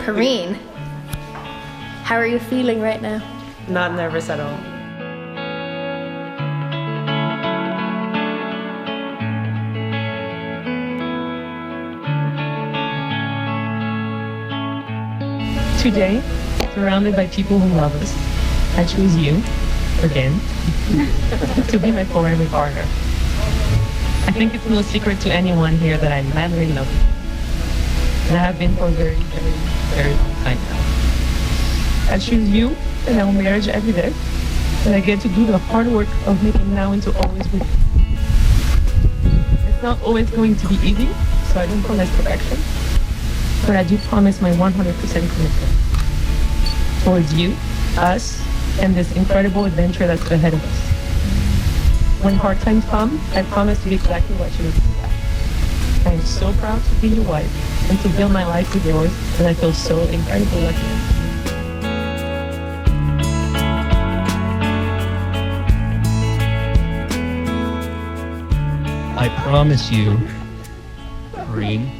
Kareen, how are you feeling right now? Not nervous at all. Today, surrounded by people who love us, I choose you, again, to be my forever partner. I think it's no secret to anyone here that I'm madly in love with you. And I have been for a very, very, very long time now. I choose you in our marriage every day, and I get to do the hard work of making now into always with you. It's not always going to be easy, so I don't promise perfection, but I do promise my 100% commitment towards you, us, and this incredible adventure that's ahead of us. When hard times come, I promise to be exactly what you would expect. I am so proud to be your wife and to build my life with yours, and I feel so incredibly lucky. I promise you, Kareen,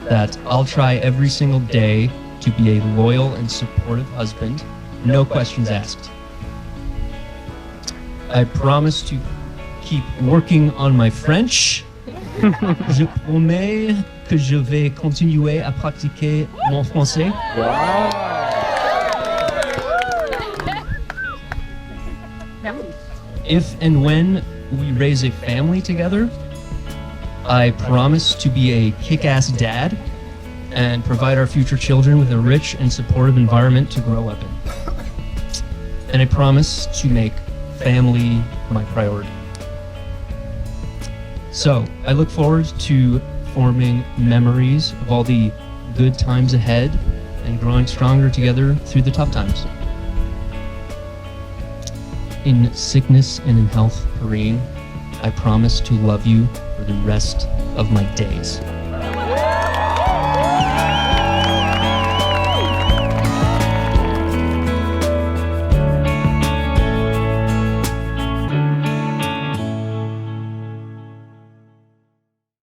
that I'll try every single day to be a loyal and supportive husband, no questions asked. I promise to keep working on my French. Je promets que je vais continuer à pratiquer mon français. If and when we raise a family together, I promise to be a kick-ass dad and provide our future children with a rich and supportive environment to grow up in. And I promise to make family my priority. So I look forward to forming memories of all the good times ahead and growing stronger together through the tough times. In sickness and in health, Kareen, I promise to love you for the rest of my days.